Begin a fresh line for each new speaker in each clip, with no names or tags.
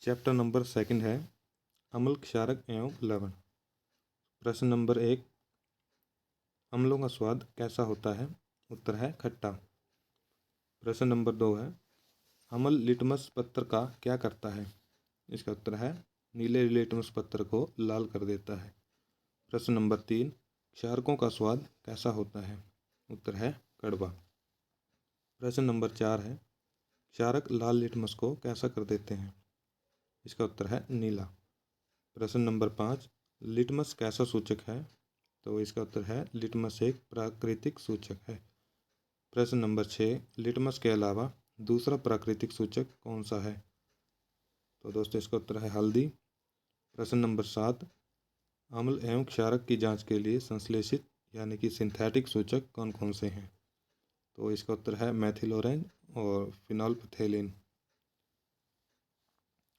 Chapter number 2 है अम्ल, क्षारक एवं लवण। प्रश्न नंबर 1, अम्लों का स्वाद कैसा होता है? उत्तर है खट्टा। प्रश्न नंबर 2 है अम्ल लिटमस पत्र का क्या करता है? इसका उत्तर है नीले लिटमस पत्र को लाल कर देता है। प्रश्न नंबर 3, क्षारकों का स्वाद कैसा होता है? उत्तर है कड़वा। प्रश्न नंबर 4 है क्षारक लाल लिटमस को कैसा कर देते हैं? इसका उत्तर है नीला। प्रश्न नंबर 5, लिटमस कैसा सूचक है? तो इसका उत्तर है लिटमस एक प्राकृतिक सूचक है। प्रश्न नंबर 6, लिटमस के अलावा दूसरा प्राकृतिक सूचक कौन सा है? तो दोस्तों इसका उत्तर है हल्दी। प्रश्न नंबर 7, अम्ल एवं क्षारक की जांच के लिए संश्लेषित यानी कि सिंथेटिक सूचक कौन कौन से हैं? तो इसका उत्तर है मैथिल ऑरेंज और फिनोल्फथेलिन।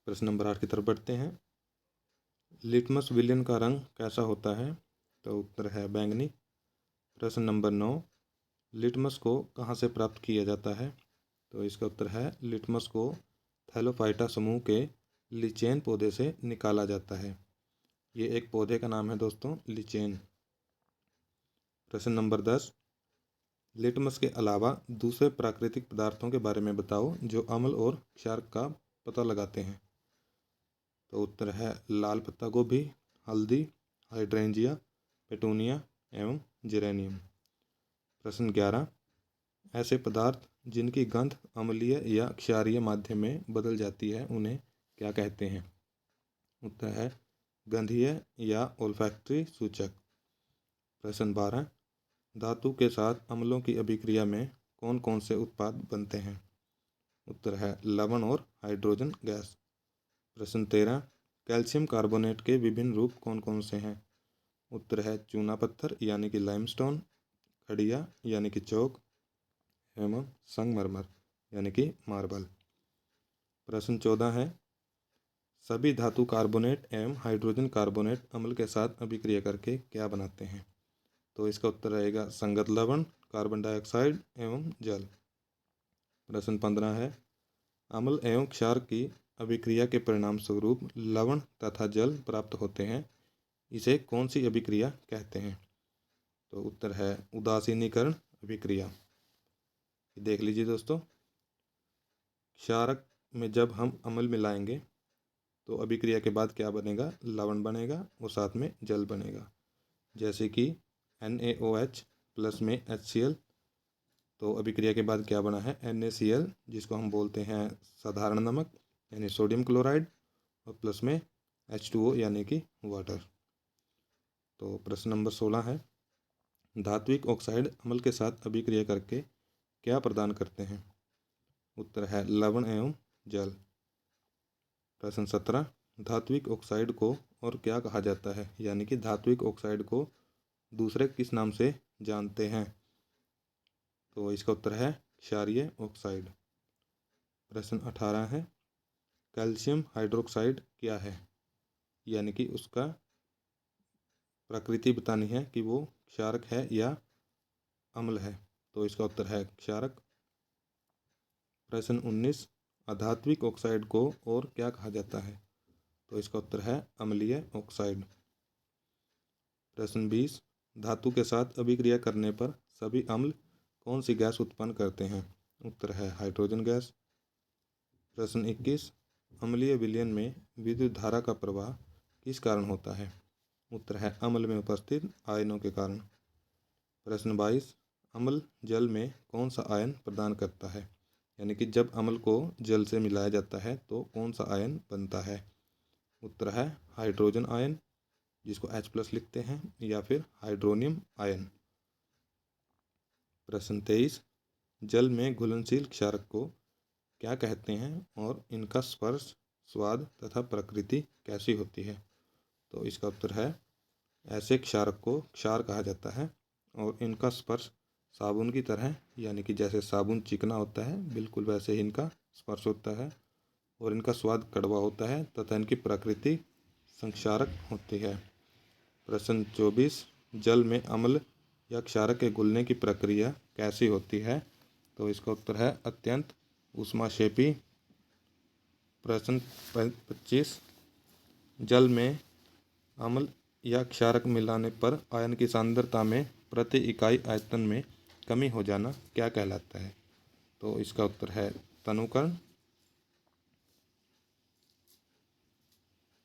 प्रश्न नंबर 8 की तरफ बढ़ते हैं। लिटमस विलयन का रंग कैसा होता है? तो उत्तर है बैंगनी। प्रश्न नंबर 9, लिटमस को कहाँ से प्राप्त किया जाता है? तो इसका उत्तर है लिटमस को थैलोफाइटा समूह के लिचेन पौधे से निकाला जाता है। ये एक पौधे का नाम है दोस्तों, लिचेन। प्रश्न नंबर 10, लिटमस के अलावा दूसरे प्राकृतिक पदार्थों के बारे में बताओ जो अम्ल और क्षारक का पता लगाते हैं। तो उत्तर है लाल पत्ता गोभी, हल्दी, हाइड्रेंजिया, पेटूनिया एवं जेरेनियम। प्रश्न 11, ऐसे पदार्थ जिनकी गंध अम्लीय या क्षारीय माध्यम में बदल जाती है उन्हें क्या कहते हैं? उत्तर है गंधीय या ओल्फैक्टरी सूचक। प्रश्न 12, धातु के साथ अम्लों की अभिक्रिया में कौन कौन से उत्पाद बनते हैं? उत्तर है लवण और हाइड्रोजन गैस। प्रश्न 13, कैल्शियम कार्बोनेट के विभिन्न रूप कौन कौन से हैं? उत्तर है चूना पत्थर यानी कि लाइमस्टोन, खड़िया यानी कि चौक एवं संगमरमर यानी कि मार्बल। प्रश्न 14 है सभी धातु कार्बोनेट एवं हाइड्रोजन कार्बोनेट अम्ल के साथ अभिक्रिया करके क्या बनाते हैं? तो इसका उत्तर रहेगा संगत लवण, कार्बन डाइऑक्साइड एवं जल। प्रश्न 15 है अम्ल एवं क्षार की अभिक्रिया के परिणाम स्वरूप लवण तथा जल प्राप्त होते हैं, इसे कौन सी अभिक्रिया कहते हैं? तो उत्तर है उदासीनीकरण अभिक्रिया। देख लीजिए दोस्तों, क्षारक में जब हम अम्ल मिलाएंगे तो अभिक्रिया के बाद क्या बनेगा? लवण बनेगा और साथ में जल बनेगा। जैसे कि NaOH प्लस में HCl, तो अभिक्रिया के बाद क्या बना है? NaCl, जिसको हम बोलते हैं साधारण नमक यानी सोडियम क्लोराइड, और प्लस में H2O यानी कि वाटर। तो प्रश्न नंबर 16 है धात्विक ऑक्साइड अम्ल के साथ अभिक्रिया करके क्या प्रदान करते हैं? उत्तर है लवण एवं जल। प्रश्न 17, धात्विक ऑक्साइड को और क्या कहा जाता है, यानी कि धात्विक ऑक्साइड को दूसरे किस नाम से जानते हैं? तो इसका उत्तर है क्षारीय ऑक्साइड। प्रश्न 18 है कैल्शियम हाइड्रोक्साइड क्या है, यानी कि उसका प्रकृति बतानी है कि वो क्षारक है या अम्ल है। तो इसका उत्तर है क्षारक। प्रश्न 19, अधात्विक ऑक्साइड को और क्या कहा जाता है? तो इसका उत्तर है अम्लीय ऑक्साइड। प्रश्न 20, धातु के साथ अभिक्रिया करने पर सभी अम्ल कौन सी गैस उत्पन्न करते हैं? उत्तर है हाइड्रोजन गैस। प्रश्न 21, अम्लीय विलयन में विद्युत धारा का प्रवाह किस कारण होता है? उत्तर है अम्ल में उपस्थित आयनों के कारण। प्रश्न 22, अम्ल जल में कौन सा आयन प्रदान करता है, यानी कि जब अम्ल को जल से मिलाया जाता है तो कौन सा आयन बनता है? उत्तर है हाइड्रोजन आयन, जिसको H+ लिखते हैं, या फिर हाइड्रोनियम आयन। प्रश्न 23, जल में घुलनशील क्षारक को क्या कहते हैं और इनका स्पर्श, स्वाद तथा प्रकृति कैसी होती है? तो इसका उत्तर है ऐसे क्षारक को क्षार कहा जाता है और इनका स्पर्श साबुन की तरह, यानी कि जैसे साबुन चिकना होता है बिल्कुल वैसे ही इनका स्पर्श होता है, और इनका स्वाद कड़वा होता है तथा इनकी प्रकृति संक्षारक होती है। प्रश्न 24, जल में अम्ल या क्षारक के घुलने की प्रक्रिया कैसी होती है? तो इसका उत्तर है अत्यंत ऊष्माक्षेपी। प्रश्न 25, जल में अम्ल या क्षारक मिलाने पर आयन की सांद्रता में प्रति इकाई आयतन में कमी हो जाना क्या कहलाता है? तो इसका उत्तर है तनुकरण।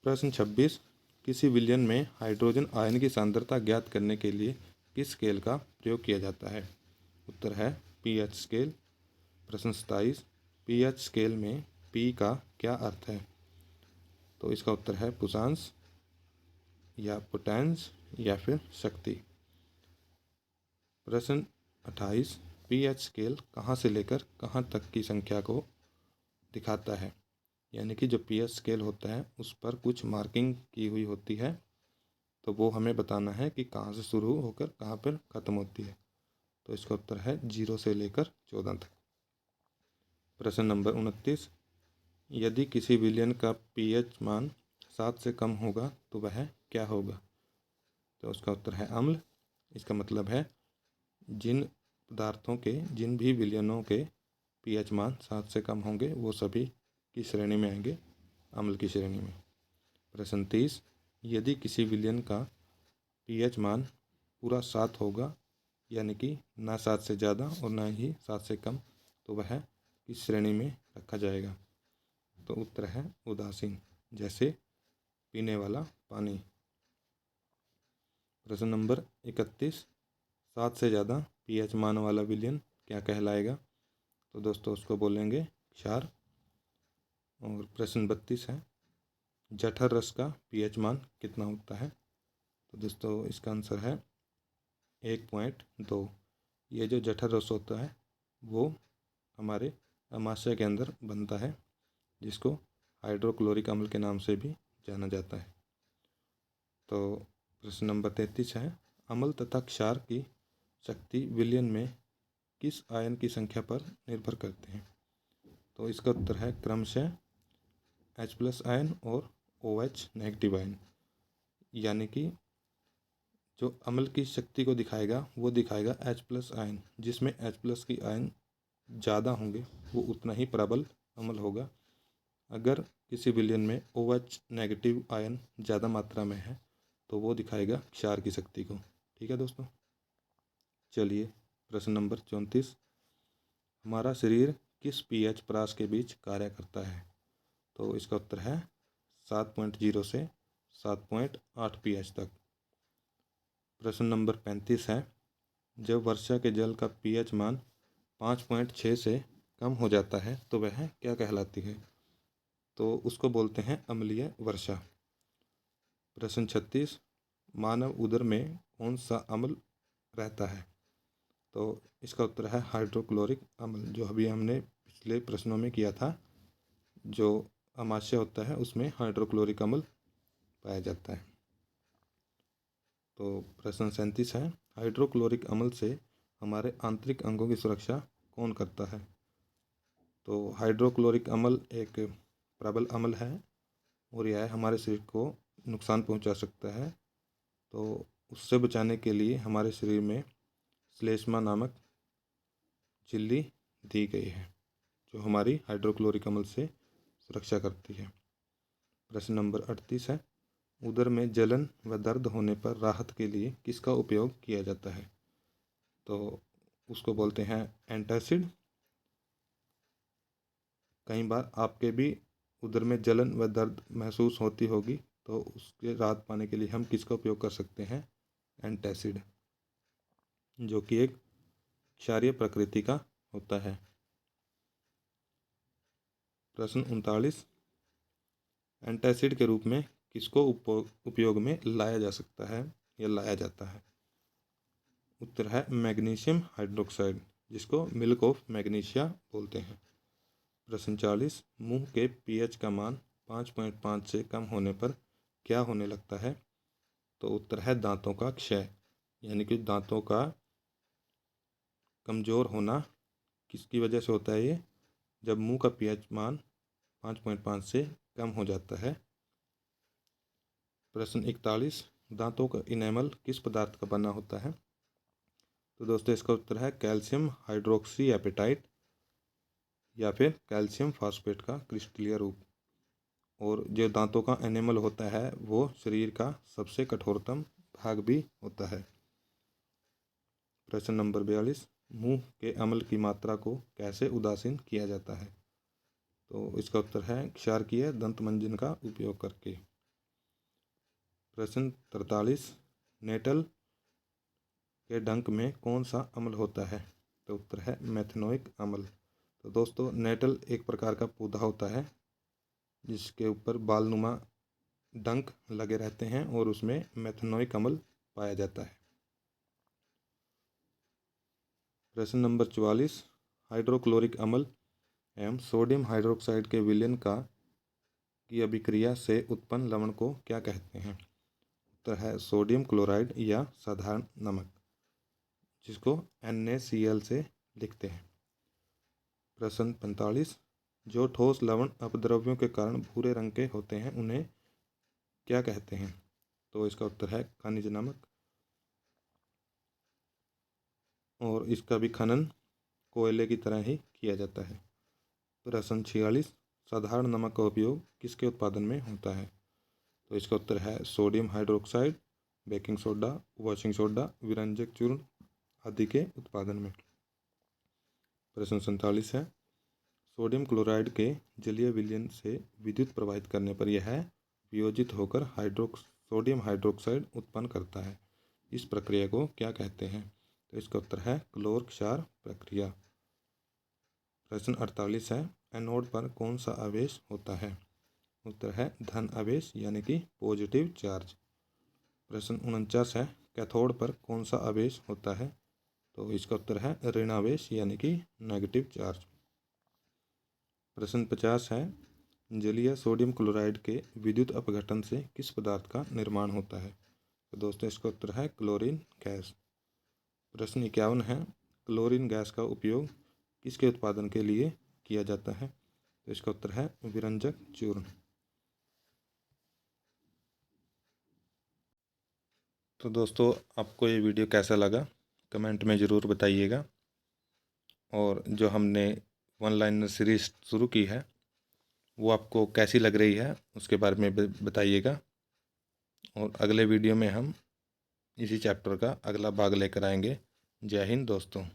प्रश्न 26, किसी विलयन में हाइड्रोजन आयन की सांद्रता ज्ञात करने के लिए किस स्केल का प्रयोग किया जाता है? उत्तर है पीएच स्केल। प्रश्न 27, पीएच स्केल में पी का क्या अर्थ है? तो इसका उत्तर है पुषांश या पोटेंस या फिर शक्ति। प्रश्न 28, पीएच स्केल कहाँ से लेकर कहाँ तक की संख्या को दिखाता है? यानी कि जो पीएच स्केल होता है उस पर कुछ मार्किंग की हुई होती है, तो वो हमें बताना है कि कहाँ से शुरू होकर कहाँ पर ख़त्म होती है। तो इसका उत्तर है 0 से लेकर 14 तक। प्रश्न नंबर 29, यदि किसी विलयन का पीएच मान 7 से कम होगा तो वह क्या होगा? तो उसका उत्तर है अम्ल। इसका मतलब है जिन पदार्थों के जिन भी विलयनों के पीएच मान 7 से कम होंगे वो सभी किस श्रेणी में आएंगे? अम्ल की श्रेणी में। प्रश्न 30, यदि किसी विलयन का पीएच मान पूरा 7 होगा, यानी कि ना 7 से ज़्यादा और ना ही 7 से कम, तो वह किस श्रेणी में रखा जाएगा? तो उत्तर है उदासीन, जैसे पीने वाला पानी। प्रश्न नंबर 31, 7 से ज़्यादा पीएच मान वाला विलयन क्या कहलाएगा? तो दोस्तों उसको बोलेंगे क्षार। और प्रश्न 32 है, जठर रस का पीएच मान कितना होता है? तो दोस्तों इसका आंसर है 1.2। ये जो जठर रस होता है वो हमारे अमाशय के अंदर बनता है, जिसको हाइड्रोक्लोरिक अम्ल के नाम से भी जाना जाता है। तो प्रश्न नंबर 33 है, अम्ल तथा क्षार की शक्ति विलयन में किस आयन की संख्या पर निर्भर करते हैं? तो इसका उत्तर है क्रमशः H+ आयन और OH नेगेटिव आयन। यानी कि जो अम्ल की शक्ति को दिखाएगा वो दिखाएगा H+ आयन। जिसमें H+ की आयन ज़्यादा होंगे वो उतना ही प्रबल अम्ल होगा। अगर किसी विलयन में OH नेगेटिव आयन ज़्यादा मात्रा में है तो वो दिखाएगा क्षार की शक्ति को। ठीक है दोस्तों, चलिए प्रश्न नंबर 34, हमारा शरीर किस पीएच परास के बीच कार्य करता है? तो इसका उत्तर है 7.0 से 7.8 पीएच तक। प्रश्न नंबर 35 है, जब वर्षा के जल का पीएच मान 5.6 से कम हो जाता है तो वह क्या कहलाती है? तो उसको बोलते हैं अम्लीय वर्षा। प्रश्न 36, मानव उदर में कौन सा अम्ल रहता है? तो इसका उत्तर है हाइड्रोक्लोरिक अम्ल, जो अभी हमने पिछले प्रश्नों में किया था। जो अमाशय होता है उसमें हाइड्रोक्लोरिक अम्ल पाया जाता है। तो प्रश्न 37 है, हाइड्रोक्लोरिक अम्ल से हमारे आंतरिक अंगों की सुरक्षा कौन करता है? तो हाइड्रोक्लोरिक अम्ल एक प्रबल अम्ल है और यह हमारे शरीर को नुकसान पहुंचा सकता है। तो उससे बचाने के लिए हमारे शरीर में श्लेष्मा नामक झिल्ली दी गई है जो हमारी हाइड्रोक्लोरिक अम्ल से सुरक्षा करती है। प्रश्न नंबर 38 है, उदर में जलन व दर्द होने पर राहत के लिए किसका उपयोग किया जाता है? तो उसको बोलते हैं एंटासिड। कई बार आपके भी उदर में जलन व दर्द महसूस होती होगी, तो उसके राहत पाने के लिए हम किसका उपयोग कर सकते हैं? एंटासिड, जो कि एक क्षारीय प्रकृति का होता है। प्रश्न 39, एंटासिड के रूप में किसको उपयोग में लाया जा सकता है या लाया जाता है? उत्तर है मैग्नीशियम हाइड्रोक्साइड, जिसको मिल्क ऑफ मैग्नीशिया बोलते हैं। प्रश्न 40, मुंह के पीएच का मान 5.5 से कम होने पर क्या होने लगता है? तो उत्तर है दांतों का क्षय। यानी कि दांतों का कमज़ोर होना किसकी वजह से होता है? ये जब मुंह का पीएच मान 5.5 से कम हो जाता है। प्रश्न 41, दांतों का इनेमल किस पदार्थ का बना होता है? तो दोस्तों इसका उत्तर है कैल्शियम हाइड्रोक्सी एपेटाइट या फिर कैल्शियम फास्फेट का क्रिस्टलीय रूप। और जो दांतों का एनिमल होता है वो शरीर का सबसे कठोरतम भाग भी होता है। प्रश्न नंबर 42, मुंह के अम्ल की मात्रा को कैसे उदासीन किया जाता है? तो इसका उत्तर है क्षारकीय दंतमंजन का उपयोग करके। प्रश्न 43, नेटल के डंक में कौन सा अम्ल होता है? तो उत्तर है मेथनोइक अम्ल। तो दोस्तों, नेटल एक प्रकार का पौधा होता है जिसके ऊपर बालनुमा डंक लगे रहते हैं और उसमें मेथनोइक अम्ल पाया जाता है। प्रश्न नंबर 44, हाइड्रोक्लोरिक अम्ल एवं सोडियम हाइड्रोक्साइड के विलयन की अभिक्रिया से उत्पन्न लवण को क्या कहते हैं? उत्तर है सोडियम क्लोराइड या साधारण नमक, जिसको NaCl से लिखते हैं। प्रश्न 45, जो ठोस लवण अपद्रव्यों के कारण भूरे रंग के होते हैं उन्हें क्या कहते हैं? तो इसका उत्तर है खनिज नमक, और इसका भी खनन कोयले की तरह ही किया जाता है। प्रश्न 46, साधारण नमक का उपयोग किसके उत्पादन में होता है? तो इसका उत्तर है sodium hydroxide, baking soda, washing soda, विरंजक चूर्ण आदि के उत्पादन में। प्रश्न 47 है, सोडियम क्लोराइड के जलीय विलयन से विद्युत प्रवाहित करने पर यह वियोजित होकर सोडियम हाइड्रोक्साइड उत्पन्न करता है। इस प्रक्रिया को क्या कहते हैं? तो इसका उत्तर है क्लोर क्षार प्रक्रिया। प्रश्न 48 है, एनोड पर कौन सा आवेश होता है? उत्तर है धन आवेश यानी कि पॉजिटिव चार्ज। प्रश्न 49 है, कैथोड पर कौन सा आवेश होता है? तो इसका उत्तर है ऋण आवेश यानी कि नेगेटिव चार्ज। प्रश्न 50 है, जलीय सोडियम क्लोराइड के विद्युत अपघटन से किस पदार्थ का निर्माण होता है? तो दोस्तों, इसका उत्तर है क्लोरीन गैस। प्रश्न 51 है, क्लोरीन गैस का उपयोग किसके उत्पादन के लिए किया जाता है? तो इसका उत्तर है विरंजक चूर्ण। तो दोस्तों, आपको ये वीडियो कैसा लगा कमेंट में ज़रूर बताइएगा, और जो हमने वन लाइनर सीरीज शुरू की है वो आपको कैसी लग रही है उसके बारे में बताइएगा, और अगले वीडियो में हम इसी चैप्टर का अगला भाग लेकर आएंगे। जय हिंद दोस्तों।